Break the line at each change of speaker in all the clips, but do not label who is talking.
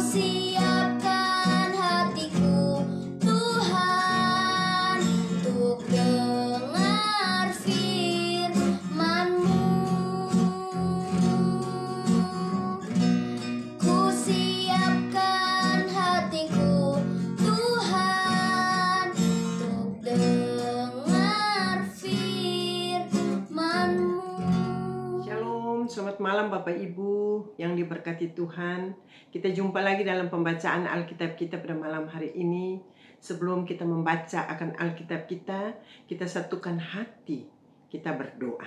siapkan hatiku Tuhan untuk dengar firman-Mu. Ku siapkan hatiku Tuhan untuk dengar firman-Mu.
Shalom, selamat malam Bapak Ibu yang diberkati Tuhan. Kita jumpa lagi dalam pembacaan Alkitab kita pada malam hari ini. Sebelum kita membaca akan Alkitab kita satukan hati, kita berdoa.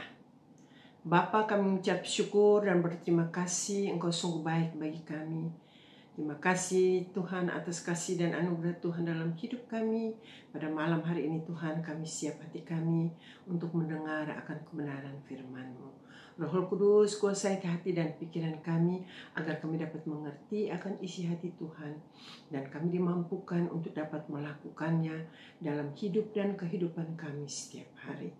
Bapa, kami mengucap syukur dan berterima kasih, Engkau sungguh baik bagi kami. Terima kasih Tuhan atas kasih dan anugerah Tuhan dalam hidup kami. Pada malam hari ini Tuhan, kami siap hati kami untuk mendengar akan kebenaran firman-Mu. Roh Kudus, kuasai hati dan pikiran kami agar kami dapat mengerti akan isi hati Tuhan. Dan kami dimampukan untuk dapat melakukannya dalam hidup dan kehidupan kami setiap hari.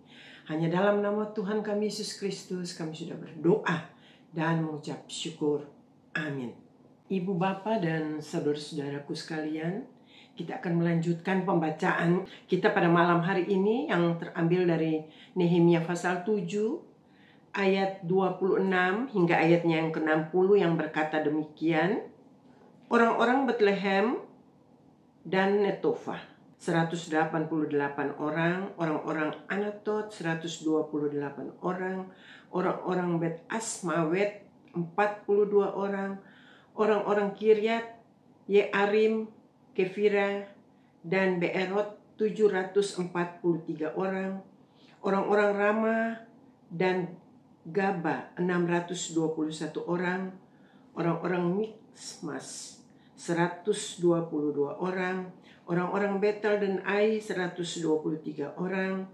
Hanya dalam nama Tuhan kami Yesus Kristus kami sudah berdoa dan mengucap syukur. Amin. Ibu bapa dan saudara-saudaraku sekalian, kita akan melanjutkan pembacaan kita pada malam hari ini yang terambil dari Nehemia pasal 7 ayat 26 hingga ayatnya yang ke-60 yang berkata demikian. Orang-orang Bethlehem dan Netofa 188 orang, orang-orang Anatot 128 orang, orang-orang Bet Asmawet 42 orang, orang-orang Kiryat Yearim, Kefira dan Beerot 743 orang, orang-orang Rama dan Gaba 621 orang, orang-orang Mikmas 122 orang, orang-orang Betel dan Ai 123 orang,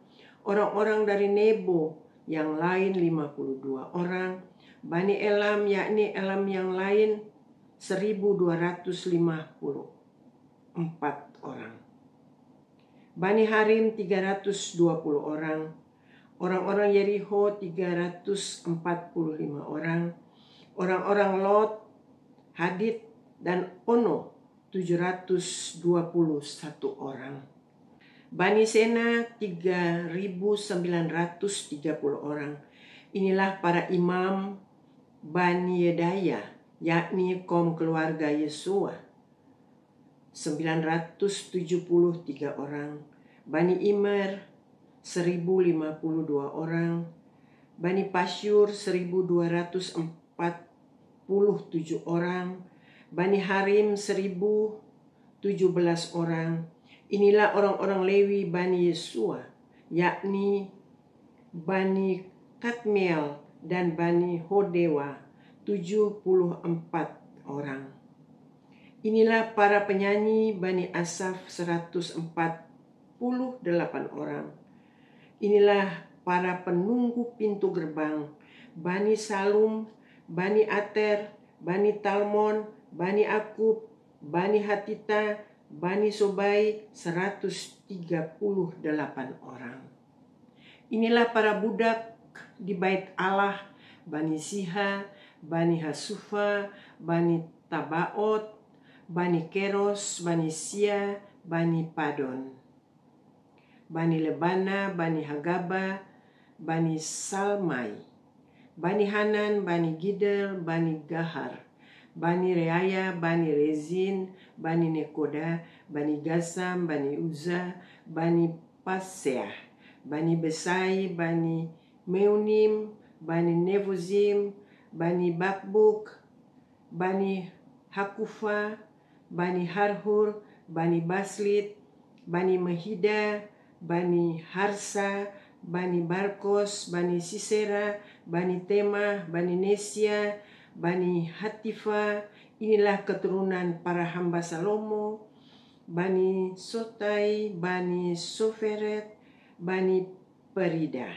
orang-orang dari Nebo yang lain 52 orang, Bani Elam yakni Elam yang lain 1254 orang, Bani Harim 320 orang, orang-orang Yeriho 345 orang, orang-orang Lot, Hadid dan Ono 721 orang, Bani Sena 3.930 orang. Inilah para imam Bani Yedaya, yakni kaum keluarga Yesua 973 orang, Bani Imer 1052 orang, Bani Pasyur 1247 orang, Bani Harim 1017 orang. Inilah orang-orang Lewi Bani Yesua, yakni Bani Kadmiel dan Bani Hodewa 74 orang. Inilah para penyanyi Bani Asaf 148 orang. Inilah para penunggu pintu gerbang, Bani Salum, Bani Ater, Bani Talmon, Bani Akub, Bani Hatita, Bani Sobai 138 orang. Inilah para budak di bait Allah, Bani Siha, Bani Hasufa, Bani Tabaot, Bani Keros, Bani Sia, Bani Padon, Bani Lebana, Bani Hagaba, Bani Salmai, Bani Hanan, Bani Gidel, Bani Gahar, Bani Reaya, Bani Rezin, Bani Nekoda, Bani Gasam, Bani Uza, Bani Paseah, Bani Besai, Bani Meunim, Bani Nevuzim, Bani Bakbuk, Bani Hakufa, Bani Harhur, Bani Baslit, Bani Mahida, Bani Harsa, Bani Barkos, Bani Sisera, Bani Tema, Bani Nesia, Bani Hatifa. Inilah keturunan para hamba Salomo, Bani Sotai, Bani Soferet, Bani Perida,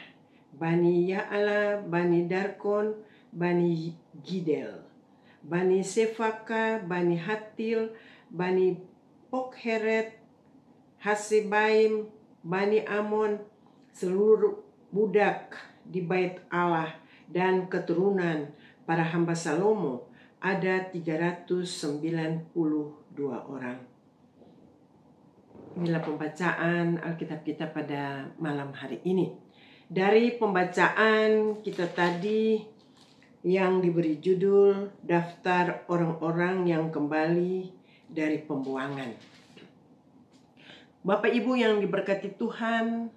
Bani Ya'ala, Bani Darkon, Bani Gidel, Bani Sefaka, Bani Hatil, Bani Pokheret, Hasebaim, Bani Amon, seluruh budak di bait Allah dan keturunan para hamba Salomo ada 392 orang. Inilah pembacaan Alkitab kita pada malam hari ini. Dari pembacaan kita tadi yang diberi judul Daftar Orang-orang yang Kembali dari Pembuangan. Bapak Ibu yang diberkati Tuhan,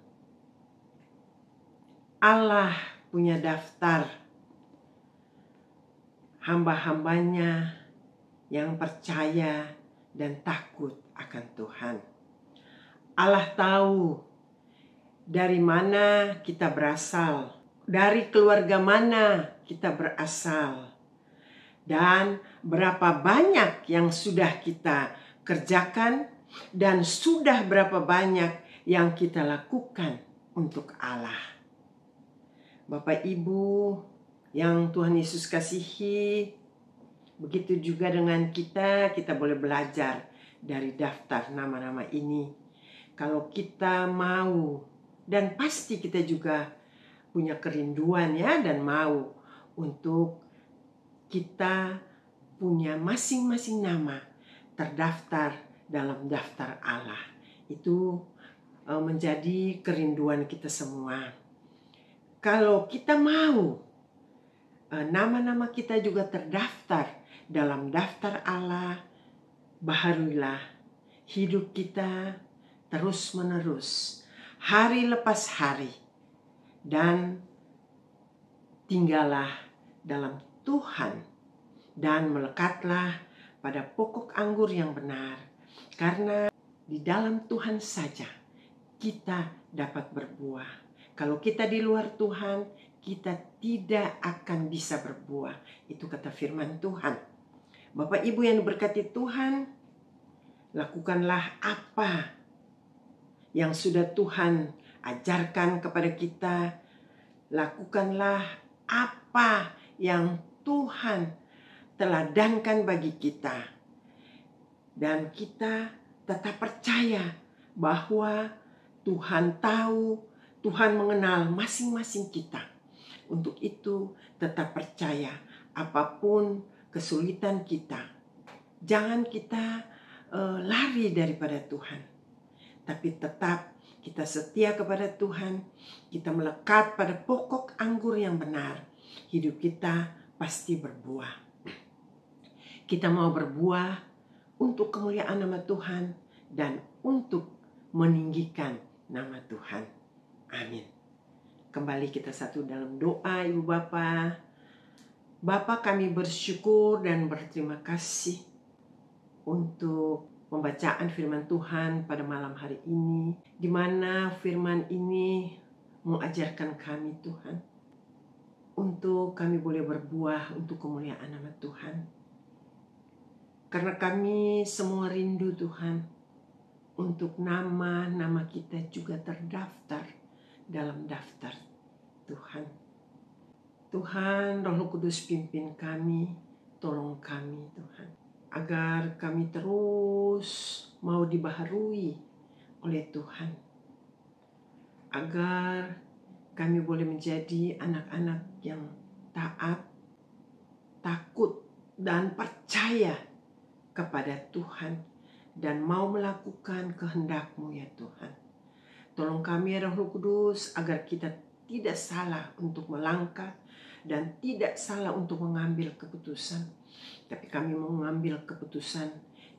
Allah punya daftar hamba-hambanya yang percaya dan takut akan Tuhan. Allah tahu dari mana kita berasal, dari keluarga mana kita berasal, dan berapa banyak yang sudah kita kerjakan, dan sudah berapa banyak yang kita lakukan untuk Allah. Bapak Ibu yang Tuhan Yesus kasihi, begitu juga dengan kita boleh belajar dari daftar nama-nama ini. Kalau kita mau, dan pasti kita juga punya kerinduan ya, dan mau untuk kita punya masing-masing nama terdaftar dalam daftar Allah. Itu menjadi kerinduan kita semua. Kalau kita mau nama-nama kita juga terdaftar dalam daftar Allah, baharulah hidup kita terus-menerus, hari lepas hari, dan tinggallah dalam Tuhan, dan melekatlah pada pokok anggur yang benar, karena di dalam Tuhan saja kita dapat berbuah. Kalau kita di luar Tuhan, kita tidak akan bisa berbuah. Itu kata firman Tuhan. Bapak Ibu yang diberkati Tuhan, lakukanlah apa yang sudah Tuhan ajarkan kepada kita. Lakukanlah apa yang Tuhan teladankan bagi kita. Dan kita tetap percaya bahwa Tuhan tahu, Tuhan mengenal masing-masing kita. Untuk itu tetap percaya apapun kesulitan kita. Jangan kita lari daripada Tuhan. Tapi tetap kita setia kepada Tuhan, kita melekat pada pokok anggur yang benar, hidup kita pasti berbuah. Kita mau berbuah untuk kemuliaan nama Tuhan dan untuk meninggikan nama Tuhan. Amin. Kembali kita satu dalam doa, Ibu Bapa. Bapa, kami bersyukur dan berterima kasih untuk pembacaan firman Tuhan pada malam hari ini, di mana firman ini mengajarkan kami Tuhan, untuk kami boleh berbuah untuk kemuliaan nama Tuhan. Karena kami semua rindu Tuhan, untuk nama-nama kita juga terdaftar dalam daftar Tuhan. Tuhan, Roh Kudus pimpin kami, tolong kami Tuhan, agar kami terus mau dibaharui oleh Tuhan. Agar kami boleh menjadi anak-anak yang taat, takut, dan percaya kepada Tuhan. Dan mau melakukan kehendak-Mu ya Tuhan. Tolong kami ya Roh Kudus, agar kita tidak salah untuk melangkah dan tidak salah untuk mengambil keputusan. Tapi kami mau mengambil keputusan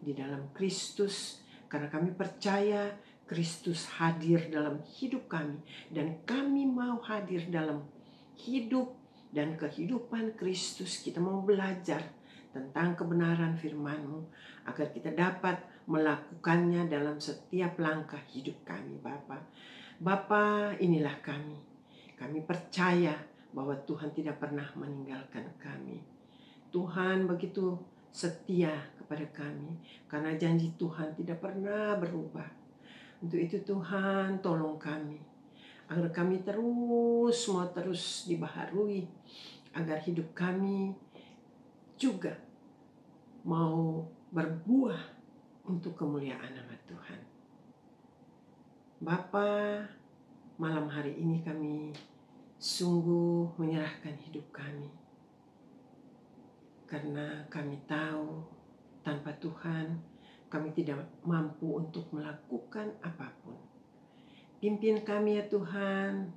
di dalam Kristus, karena kami percaya Kristus hadir dalam hidup kami, dan kami mau hadir dalam hidup dan kehidupan Kristus. Kita mau belajar tentang kebenaran firman-Mu, agar kita dapat melakukannya dalam setiap langkah hidup kami, Bapa. Bapa, inilah kami. Kami percaya bahwa Tuhan tidak pernah meninggalkan kami. Tuhan begitu setia kepada kami, karena janji Tuhan tidak pernah berubah. Untuk itu Tuhan, tolong kami, agar kami terus dibaharui, agar hidup kami juga mau berbuah untuk kemuliaan nama Tuhan. Bapa, malam hari ini kami sungguh menyerahkan hidup kami. karena kami tahu tanpa Tuhan kami tidak mampu untuk melakukan apapun. Pimpin kami ya Tuhan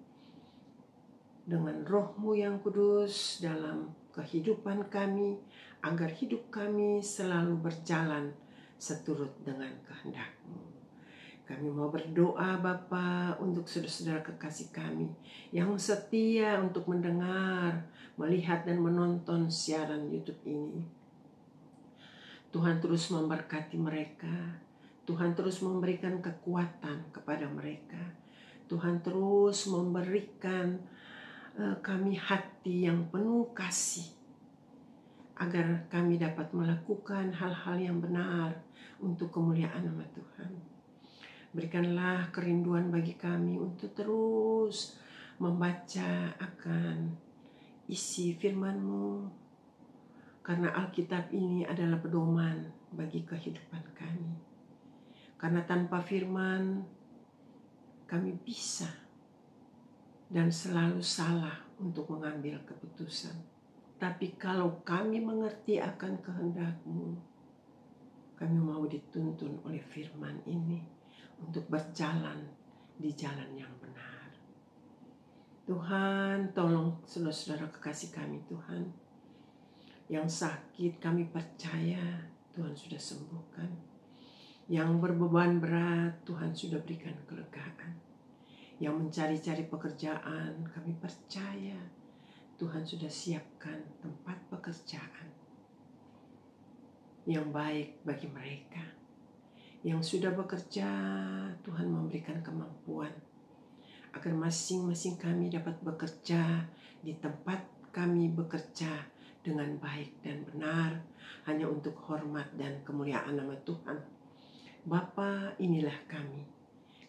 dengan Roh-Mu yang kudus dalam kehidupan kami, agar hidup kami selalu berjalan seturut dengan kehendak-Mu. Kami mau berdoa Bapa untuk saudara-saudara kekasih kami yang setia untuk mendengar, melihat dan menonton siaran YouTube ini. Tuhan terus memberkati mereka. Tuhan terus memberikan kekuatan kepada mereka. Tuhan terus memberikan kami hati yang penuh kasih, agar kami dapat melakukan hal-hal yang benar untuk kemuliaan nama Tuhan. Berikanlah kerinduan bagi kami untuk terus membaca akan isi firman-Mu, karena Alkitab ini adalah pedoman bagi kehidupan kami. Karena tanpa firman kami bisa dan selalu salah untuk mengambil keputusan. Tapi kalau kami mengerti akan kehendak-Mu, kami mau dituntun oleh firman ini untuk berjalan di jalan yang benar. Tuhan, tolong saudara-saudara kekasih kami Tuhan. Yang sakit kami percaya Tuhan sudah sembuhkan. Yang berbeban berat Tuhan sudah berikan kelegaan. Yang mencari-cari pekerjaan kami percaya Tuhan sudah siapkan tempat pekerjaan yang baik bagi mereka. Yang sudah bekerja, Tuhan memberikan kemampuan agar masing-masing kami dapat bekerja di tempat kami bekerja dengan baik dan benar, hanya untuk hormat dan kemuliaan nama Tuhan. Bapa, inilah kami.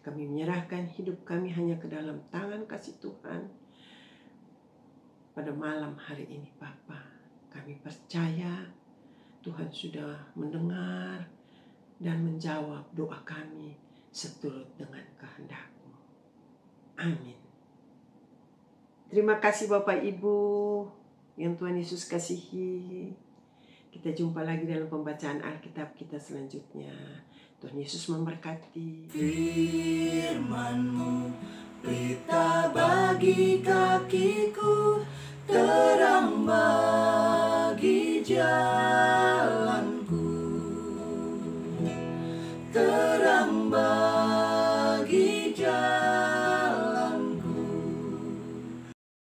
Kami menyerahkan hidup kami hanya ke dalam tangan kasih Tuhan. Pada malam hari ini Bapa, kami percaya Tuhan sudah mendengar dan menjawab doa kami seturut dengan kehendak-Mu. Amin. Terima kasih Bapak Ibu yang Tuhan Yesus kasihi. Kita jumpa lagi dalam pembacaan Alkitab kita selanjutnya. Tuhan Yesus memberkati.
Firman-Mu, pelita bagi kakiku,